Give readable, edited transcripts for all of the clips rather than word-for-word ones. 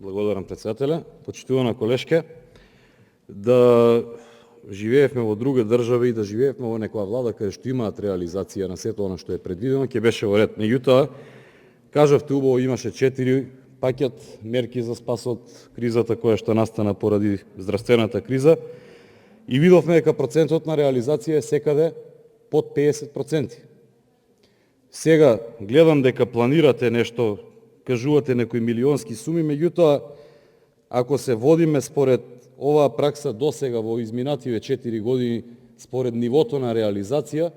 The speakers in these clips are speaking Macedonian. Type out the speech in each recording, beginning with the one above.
Благодарам председателя. Почитувана колешке, да живеевме во друга држава и да живеевме во некоја влада каде што имаат реализација на сето она што е предвидено, ќе беше во ред. Меѓутоа, кажавте убаво, имаше 4 пакет мерки за спас од кризата која што настана поради здравствената криза и видовме дека процентот на реализација е секаде под 50%. Сега гледам дека планирате нешто, кажувате некои милионски суми, меѓутоа, ако се водиме според оваа пракса досега во изминативе 4 години, според нивото на реализација,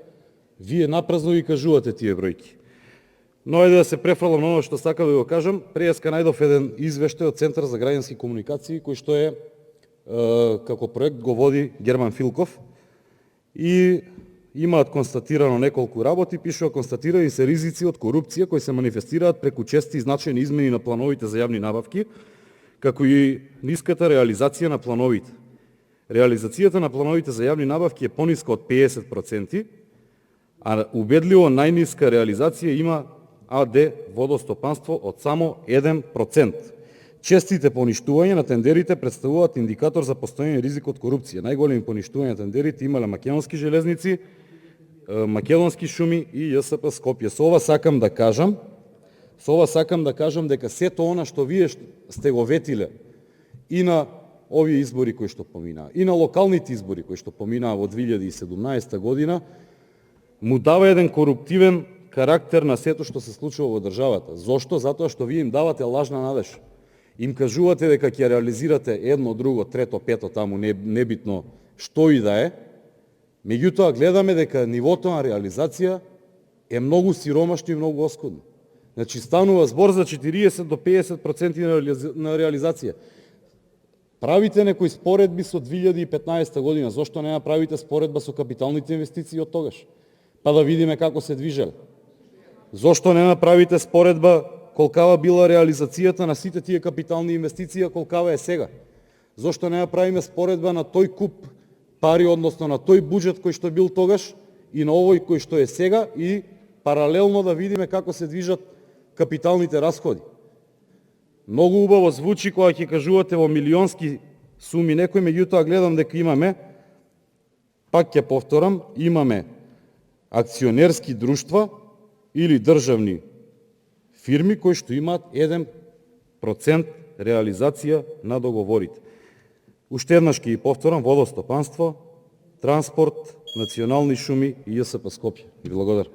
вие напразно ги кажувате тие бројки. Но ајде да се префрлам на оно што сакам да го кажам. Преска најдов еден извештај од Центар за граѓански комуникации, кој што е како проект го води Герман Филков и имаат констатирано неколку работи, пишува: констатирани се ризици од корупција кои се манифестираат преку чести и значајни измени на плановите за јавни набавки, како и ниската реализација на плановите. Реализацијата на плановите за јавни набавки е пониска од 50%, а убедливо најниска реализација има АД Водостопанство од само 1%. Честите поништувања на тендерите представуваат индикатор за постојан ризик од корупција. Најголеми поништувања на тендерите имале Македонски железници, Македонски шуми и ЈСП Скопје. Со ова сакам да кажам дека сето она што вие сте го ветиле и на овие избори кои што поминаа, и на локалните избори кои што поминаа во 2017 година, му дава еден коруптивен карактер на сето што се случува во државата. Зошто? Затоа што вие им давате лажна надеж. Им кажувате дека ќе реализирате едно, друго, трето, пето, таму небитно што и да е. Меѓутоа гледаме дека нивото на реализација е многу сиромашно и многу оскудно. Значи станува збор за 40 до 50% на реализација. Правите некои споредби со 2015 година, зошто не направите споредба со капиталните инвестиции од тогаш? Па да видиме како се движеле. Зошто не направите споредба колкава била реализацијата на сите тие капитални инвестиции, а колкава е сега? Зошто не направиме споредба на тој куп пари, односно на тој буџет кој што бил тогаш и на овој кој што е сега и паралелно да видиме како се движат капиталните расходи? Многу убаво звучи кога ќе кажувате во милионски суми некои, меѓутоа гледам дека имаме, пак ќе повторам, имаме акционерски друштва или државни фирми кои што имаат 1% реализација на договорите. Уште еднаш ќе ги повторам: водостопанство, транспорт, национални шуми и ЈСП Скопје. Благодарам.